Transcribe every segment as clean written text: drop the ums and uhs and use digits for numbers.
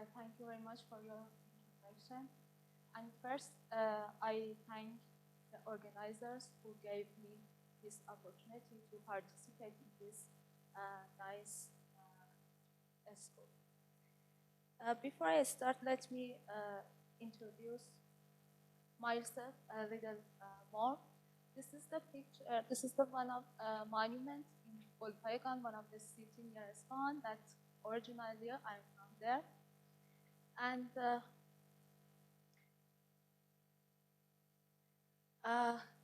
Thank you very much for your introduction. And first, I thank the organizers who gave me this opportunity to participate in this nice school. Before I start, let me introduce myself a little more. This is the picture. This is the one of monument in Bolpaygan, one of the city near Isfahan. That originally I'm from there, and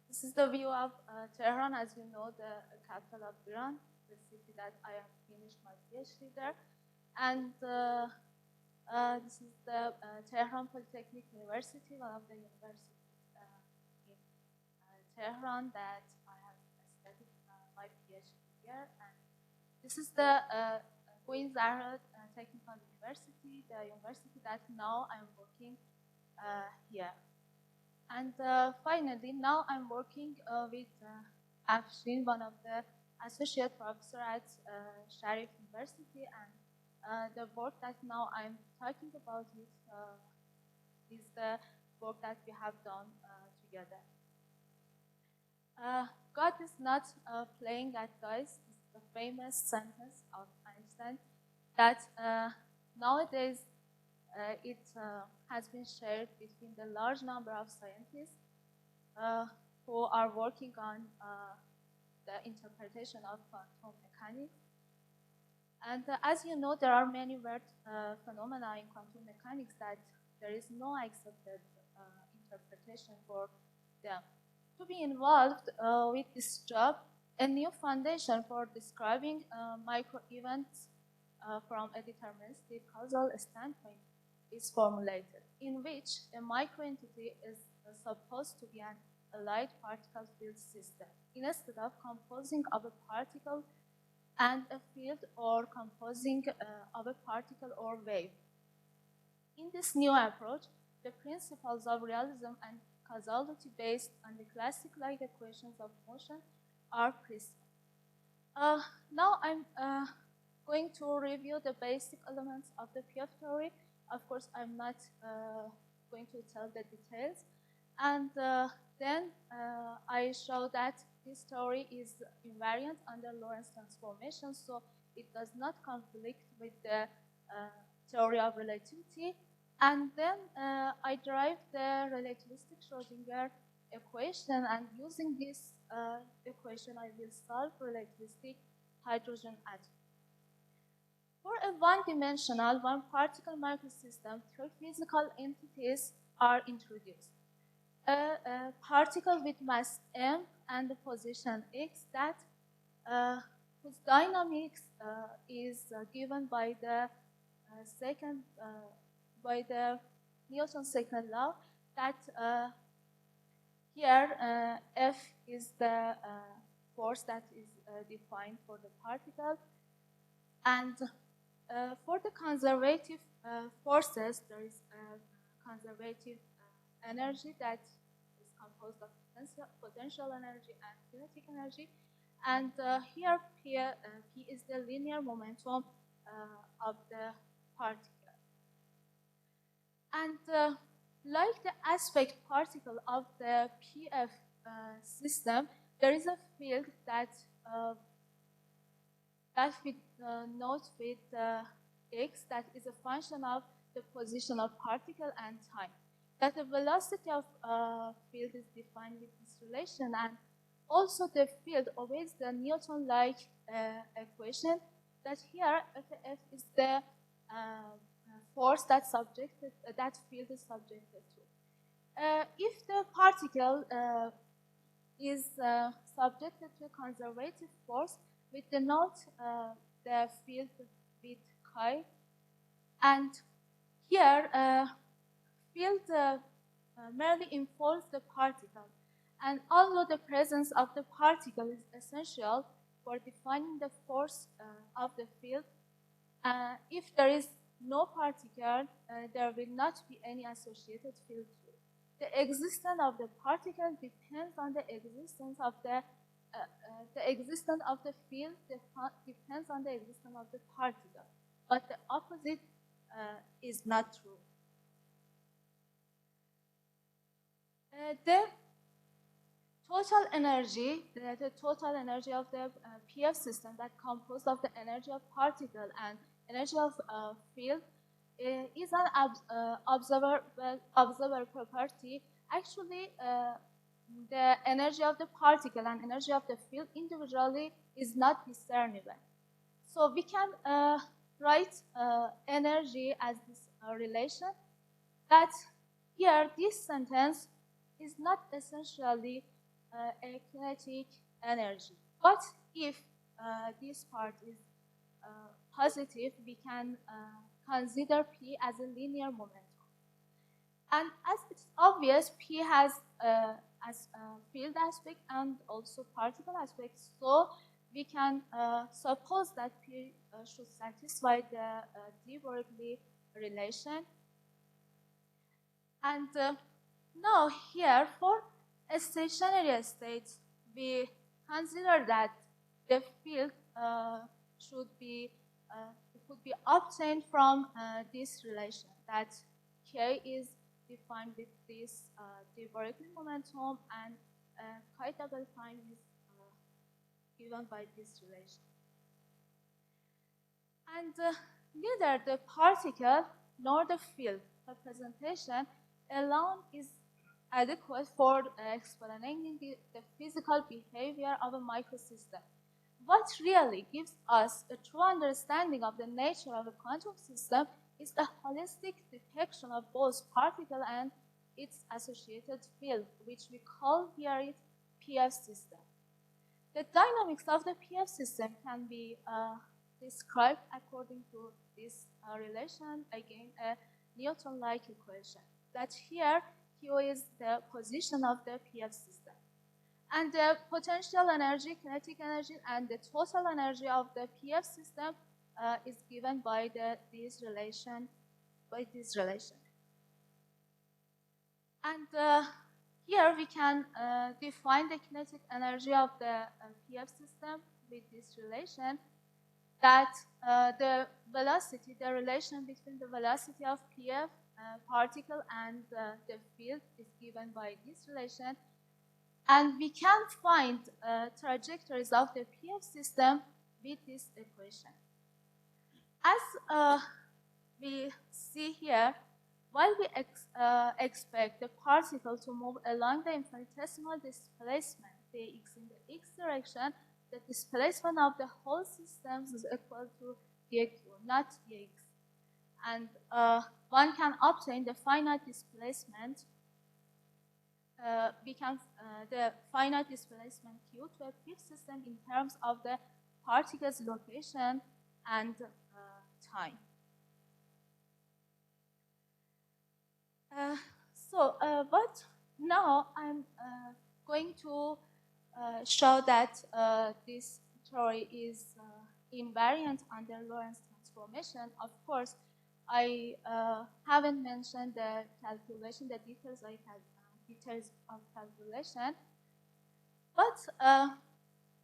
this is the view of Tehran, as you know, the capital of Iran, the city that I have finished my PhD there, and this is the Tehran Polytechnic University, one of the universities in Tehran that I have studied my PhD here. And this is the Queen Zahra Technical University, the university that now I'm working here. And finally, now I'm working with Afshin, one of the associate professor at Sharif University, and the work that now I'm talking about is the work that we have done together. God is not playing at dice. It's the famous sentence of Einstein that nowadays it has been shared between the large number of scientists who are working on the interpretation of quantum mechanics. And as you know, there are many weird phenomena in quantum mechanics that there is no accepted interpretation for them. To be involved with this job, a new foundation for describing micro-events from a deterministic causal standpoint is formulated, in which a microentity is supposed to be an allied particle field system, instead of composing of a particle and a field, or composing of a particle or wave. In this new approach, the principles of realism and causality based on the classic-like equations of motion are present. Now I'm going to review the basic elements of the PF theory. Of course, I'm not going to tell the details. And then I show that this theory is invariant under Lorentz transformation, so it does not conflict with the theory of relativity. And then I derive the relativistic Schrodinger equation, and using this equation, I will solve relativistic hydrogen atom. For a one-dimensional, one-particle microsystem, three physical entities are introduced. A particle with mass m and the position x that whose dynamics is given by the Newton's second law. That here F is the force that is defined for the particle, and for the conservative forces, there is a conservative energy that is composed of potential energy and kinetic energy. And here P is the linear momentum of the particle. And like the aspect particle of the PF system, there is a field that we note with x, that is a function of the position of particle and time. That the velocity of field is defined with this relation, and also the field obeys the Newton-like equation. That here F is the force that field is subjected to. If the particle is subjected to a conservative force, we denote the field with chi, and here field merely enfolds the particle. And although the presence of the particle is essential for defining the force of the field, if there is no particle, there will not be any associated field. The existence of the particle depends on the existence of the existence of the field depends on the existence of the particle. But the opposite is not true. The total energy of the PF system that composed of the energy of particle and energy of field is an observable property. Actually, the energy of the particle and energy of the field individually is not discernible. So we can write energy as this relation, that here this sentence is not essentially a kinetic energy. But if this part is positive, we can consider P as a linear momentum. And as it's obvious, P has as field aspect and also particle aspect, so we can suppose that P should satisfy the de Broglie relation. And now here, for a stationary state, we consider that the field could be obtained from this relation, that K is defined with this de Broglie momentum, and chi double prime is given by this relation. And neither the particle nor the field representation alone is adequate for explaining the physical behavior of a microsystem. What really gives us a true understanding of the nature of a quantum system is a holistic depiction of both particle and its associated field, which we call here it PF system. The dynamics of the PF system can be described according to this relation, again a Newton-like equation, that here Q is the position of the PF system. And the potential energy, kinetic energy, and the total energy of the PF system is given by this relation. And here we can define the kinetic energy of the PF system with this relation, that the velocity, the relation between the velocity of PF particle and the field is given by this relation. And we can find trajectories of the PF system with this equation. As we see here, while we expect the particle to move along the infinitesimal displacement dx in the x direction, the displacement of the whole system is equal to dq, not dx. And one can obtain the finite displacement. The finite displacement q to a PF system in terms of the particle's location and time. But now I'm going to show that this theory is invariant under Lorentz transformation. Of course, I haven't mentioned the calculation, the details of calculation, but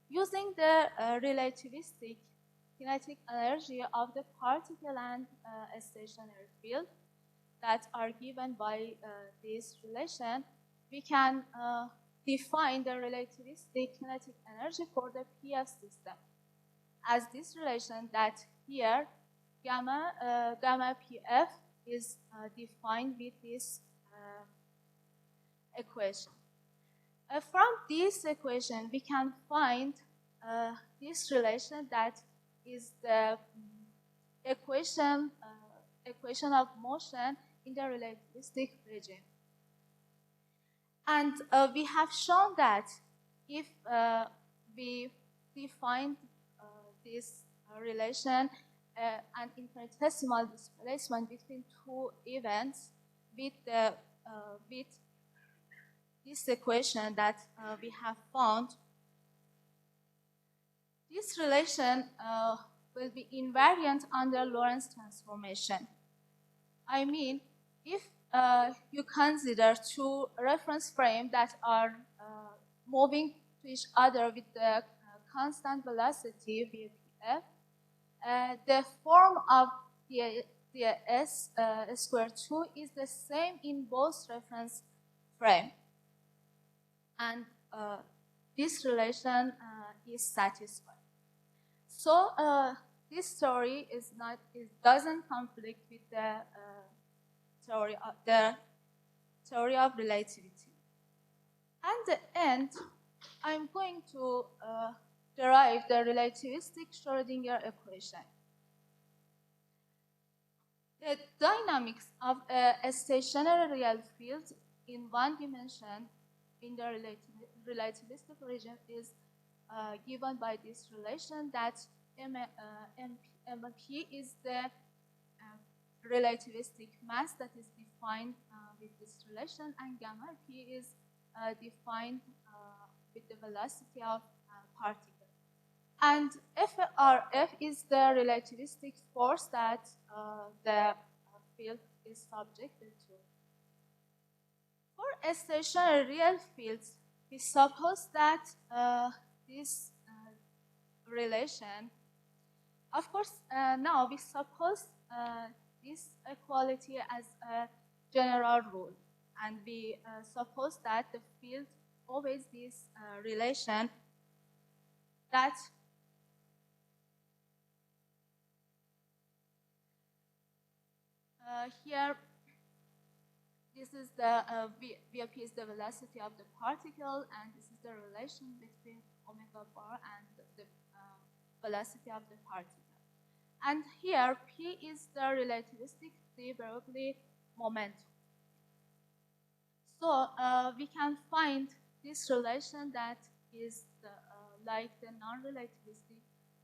using the relativistic kinetic energy of the particle and a stationary field that are given by this relation, we can define the relativistic kinetic energy for the PF system as this relation, that here gamma PF is defined with this equation. From this equation, we can find this relation, that is the equation of motion in the relativistic region. And we have shown that if we define this relation, an infinitesimal displacement between two events with this equation that we have found, this relation will be invariant under Lorentz transformation. I mean, if you consider two reference frames that are moving to each other with the constant velocity vpf, the form of the the S square 2 is the same in both reference frame. And this relation is satisfied. So this theory doesn't conflict with the theory of relativity. At the end, I'm going to derive the relativistic Schrodinger equation. The dynamics of a stationary real field in one dimension in the relativistic region is given by this relation that MP is the relativistic mass that is defined with this relation, and gamma P is defined with the velocity of particle. And F is the relativistic force that the field is subjected to. For a stationary real field, we suppose that this relation, of course, now we suppose this equality as a general rule, and we suppose that the field obeys this relation that here this is the VP is the velocity of the particle, and this is the relation between omega bar and the velocity of the particle. And here P is the relativistic de Broglie momentum. So we can find this relation that is like the non-relativistic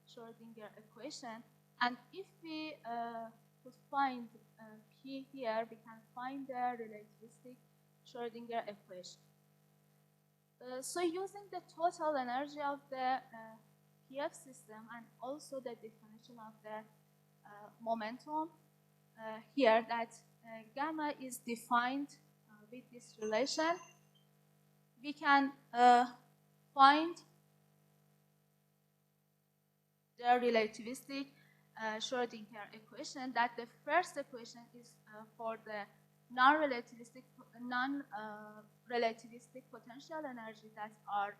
Schrodinger equation. And if we could find P here, we can find the relativistic Schrodinger equation. So using the total energy of the PF system and also the definition of the momentum here, that gamma is defined with this relation, we can find the relativistic Schrodinger equation, that the first equation is for the non-relativistic potential energy that are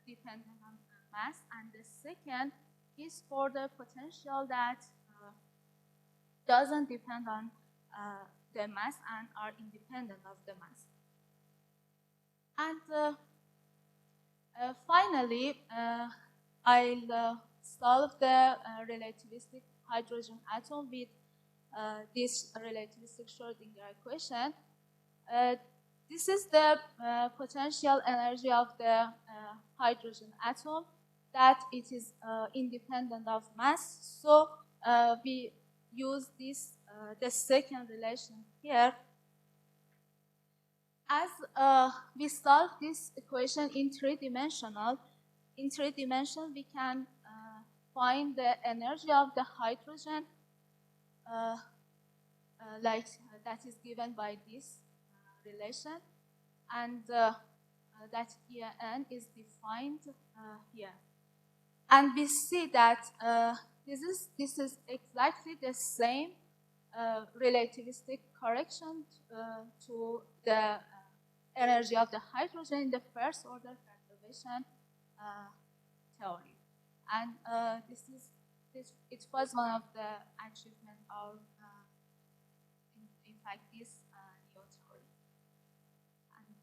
dependent on mass, and the second is for the potential that doesn't depend on the mass and are independent of the mass. And finally, I'll solve the relativistic hydrogen atom with this relativistic Schrodinger equation. This is the potential energy of the hydrogen atom, that it is independent of mass. So we use this the second relation here. As we solve this equation in three-dimensional, we can find the energy of the hydrogen like that is given by this relation, and that En is defined here. And we see that this is exactly the same relativistic correction to the energy of the hydrogen in the first order perturbation theory. And it was one of the achievements of in fact this new theory. And